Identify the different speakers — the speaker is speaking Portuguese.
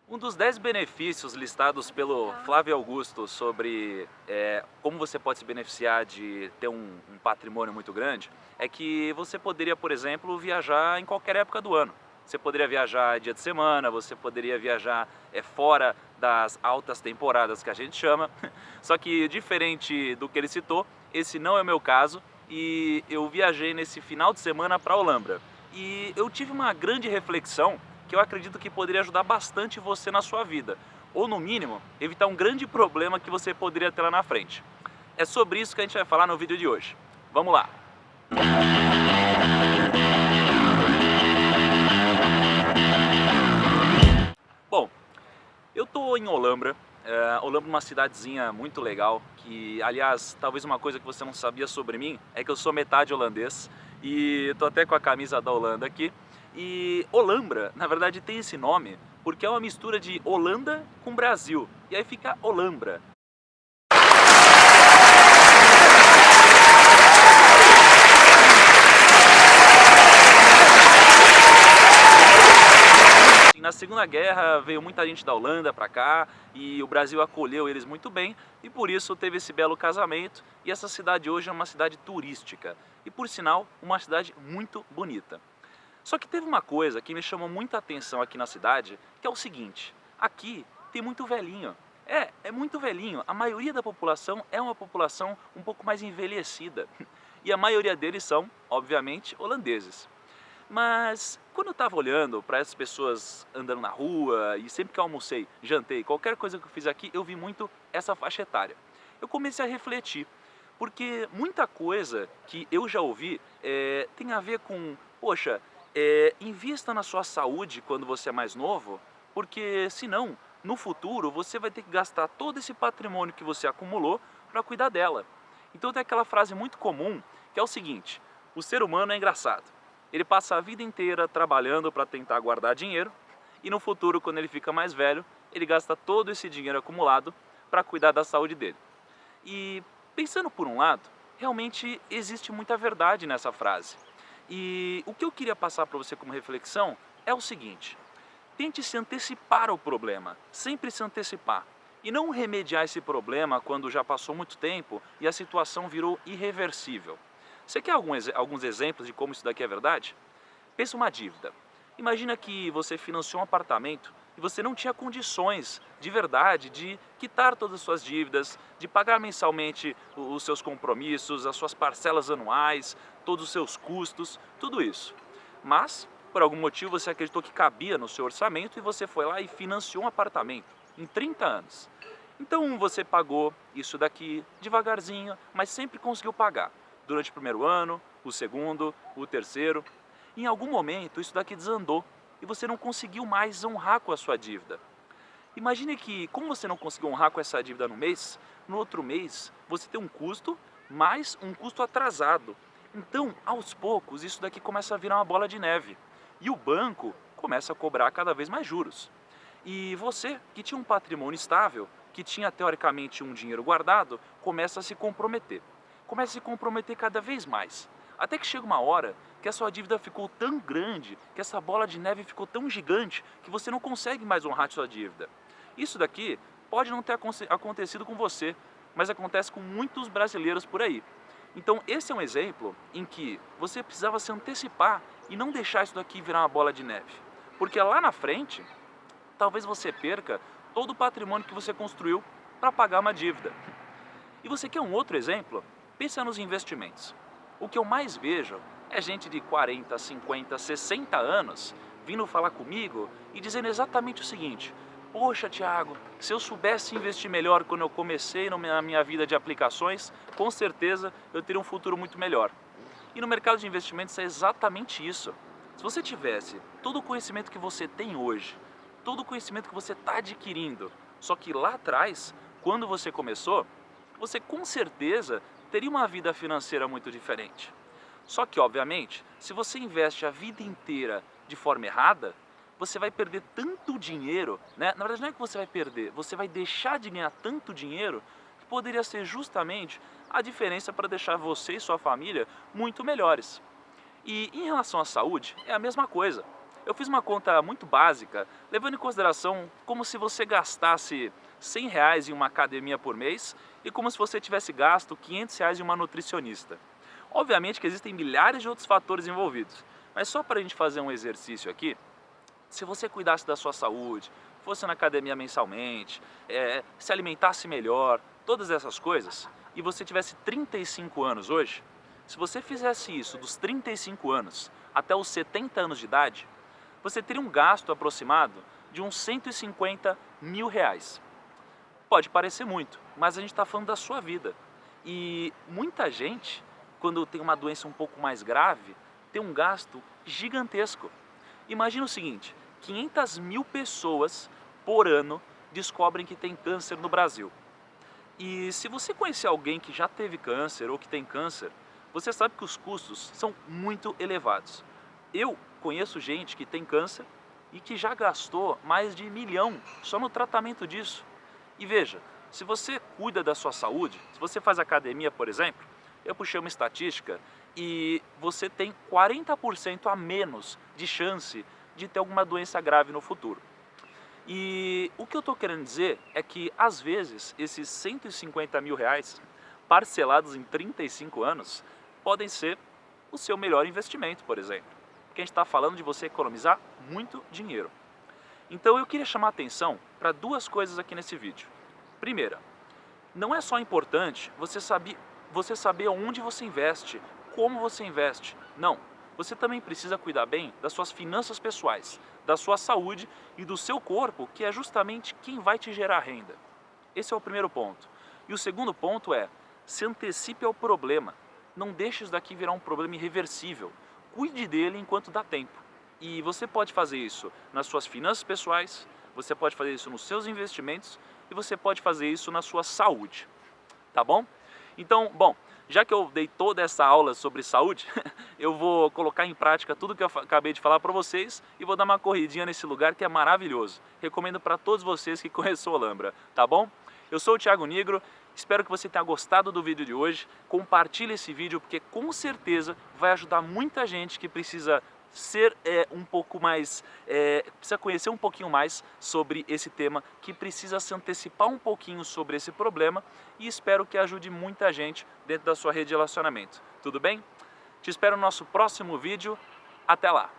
Speaker 1: Um dos 10 benefícios listados pelo Flávio Augusto sobre como você pode se beneficiar de ter um patrimônio muito grande é que você poderia, por exemplo, viajar em qualquer época do ano. Você poderia viajar dia de semana, você poderia viajar fora das altas temporadas que a gente chama. Só que diferente do que ele citou, esse não é o meu caso e eu viajei nesse final de semana para Olambra. E eu tive uma grande reflexão que eu acredito que poderia ajudar bastante você na sua vida, ou no mínimo, evitar um grande problema que você poderia ter lá na frente. É sobre isso que a gente vai falar no vídeo de hoje. Vamos lá! Bom, eu tô em Olambra. Olambra é uma cidadezinha muito legal, que aliás, talvez uma coisa que você não sabia sobre mim é que eu sou metade holandês e tô até com a camisa da Holanda aqui. E Olambra, na verdade, tem esse nome porque é uma mistura de Holanda com Brasil, e aí fica Olambra. Na Segunda Guerra veio muita gente da Holanda para cá e o Brasil acolheu eles muito bem e por isso teve esse belo casamento e essa cidade hoje é uma cidade turística e, por sinal, uma cidade muito bonita. Só que teve uma coisa que me chamou muita atenção aqui na cidade, que é o seguinte: aqui tem muito velhinho. É muito velhinho. A maioria da população é uma população um pouco mais envelhecida. E a maioria deles são, obviamente, holandeses. Mas quando eu estava olhando para essas pessoas andando na rua e sempre que eu almocei, jantei, qualquer coisa que eu fiz aqui, eu vi muito essa faixa etária. Eu comecei a refletir, porque muita coisa que eu já ouvi tem a ver com, poxa, invista na sua saúde quando você é mais novo, porque senão, no futuro, você vai ter que gastar todo esse patrimônio que você acumulou para cuidar dela. Então tem aquela frase muito comum que é o seguinte: o ser humano é engraçado. Ele passa a vida inteira trabalhando para tentar guardar dinheiro e no futuro, quando ele fica mais velho, ele gasta todo esse dinheiro acumulado para cuidar da saúde dele. E pensando por um lado, realmente existe muita verdade nessa frase. E o que eu queria passar para você como reflexão é o seguinte: tente se antecipar ao problema, sempre se antecipar. E não remediar esse problema quando já passou muito tempo e a situação virou irreversível. Você quer alguns exemplos de como isso daqui é verdade? Pensa uma dívida. Imagina que você financiou um apartamento e você não tinha condições de verdade de quitar todas as suas dívidas, de pagar mensalmente os seus compromissos, as suas parcelas anuais, todos os seus custos, tudo isso. Mas, por algum motivo, você acreditou que cabia no seu orçamento e você foi lá e financiou um apartamento em 30 anos. Então você pagou isso daqui devagarzinho, mas sempre conseguiu pagar. Durante o primeiro ano, o segundo, o terceiro. Em algum momento isso daqui desandou e você não conseguiu mais honrar com a sua dívida. Imagine que, como você não conseguiu honrar com essa dívida no mês, no outro mês você tem um custo, mais um custo atrasado. Então, aos poucos, isso daqui começa a virar uma bola de neve. E o banco começa a cobrar cada vez mais juros. E você, que tinha um patrimônio estável, que tinha teoricamente um dinheiro guardado, começa a se comprometer. Começa a se comprometer cada vez mais. Até que chega uma hora que a sua dívida ficou tão grande, que essa bola de neve ficou tão gigante, que você não consegue mais honrar sua dívida. Isso daqui pode não ter acontecido com você, mas acontece com muitos brasileiros por aí. Então esse é um exemplo em que você precisava se antecipar e não deixar isso daqui virar uma bola de neve. Porque lá na frente, talvez você perca todo o patrimônio que você construiu para pagar uma dívida. E você quer um outro exemplo? Pensa nos investimentos. O que eu mais vejo é gente de 40, 50, 60 anos vindo falar comigo e dizendo exatamente o seguinte: poxa, Thiago, se eu soubesse investir melhor quando eu comecei na minha vida de aplicações, com certeza eu teria um futuro muito melhor. E no mercado de investimentos é exatamente isso. Se você tivesse todo o conhecimento que você tem hoje, todo o conhecimento que você está adquirindo, só que lá atrás, quando você começou, você com certeza teria uma vida financeira muito diferente. Só que, obviamente, se você investe a vida inteira de forma errada, você vai perder tanto dinheiro, né? Na verdade não é que você vai perder, você vai deixar de ganhar tanto dinheiro que poderia ser justamente a diferença para deixar você e sua família muito melhores. E em relação à saúde, é a mesma coisa. Eu fiz uma conta muito básica, levando em consideração como se você gastasse R$ 100 em uma academia por mês e como se você tivesse gasto R$ 500 em uma nutricionista. Obviamente que existem milhares de outros fatores envolvidos, mas só para a gente fazer um exercício aqui, se você cuidasse da sua saúde, fosse na academia mensalmente, se alimentasse melhor, todas essas coisas, e você tivesse 35 anos hoje, se você fizesse isso dos 35 anos até os 70 anos de idade, você teria um gasto aproximado de uns R$ 150 mil. Pode parecer muito, mas a gente está falando da sua vida. E muita gente, quando tem uma doença um pouco mais grave, tem um gasto gigantesco. Imagina o seguinte, 500 mil pessoas por ano descobrem que tem câncer no Brasil. E se você conhecer alguém que já teve câncer ou que tem câncer, você sabe que os custos são muito elevados. Eu conheço gente que tem câncer e que já gastou mais de 1 milhão só no tratamento disso. E veja, se você cuida da sua saúde, se você faz academia, por exemplo, eu puxei uma estatística e você tem 40% a menos de chance de ter alguma doença grave no futuro. E o que eu estou querendo dizer é que, às vezes, esses R$ 150 mil parcelados em 35 anos podem ser o seu melhor investimento, por exemplo. Porque a gente está falando de você economizar muito dinheiro. Então eu queria chamar a atenção para duas coisas aqui nesse vídeo. Primeira, não é só importante você saber onde você investe, como você investe. Não, você também precisa cuidar bem das suas finanças pessoais, da sua saúde e do seu corpo, que é justamente quem vai te gerar renda. Esse é o primeiro ponto. E o segundo ponto é, se antecipe ao problema. Não deixe isso daqui virar um problema irreversível. Cuide dele enquanto dá tempo. E você pode fazer isso nas suas finanças pessoais, você pode fazer isso nos seus investimentos e você pode fazer isso na sua saúde. Tá bom? Então, bom, já que eu dei toda essa aula sobre saúde, eu vou colocar em prática tudo que eu acabei de falar para vocês e vou dar uma corridinha nesse lugar que é maravilhoso. Recomendo para todos vocês que conhecem o Olambra, tá bom? Eu sou o Thiago Nigro, espero que você tenha gostado do vídeo de hoje. Compartilhe esse vídeo porque com certeza vai ajudar muita gente que precisa ser um pouco mais, precisa conhecer um pouquinho mais sobre esse tema, que precisa se antecipar um pouquinho sobre esse problema e espero que ajude muita gente dentro da sua rede de relacionamento. Tudo bem? Te espero no nosso próximo vídeo. Até lá!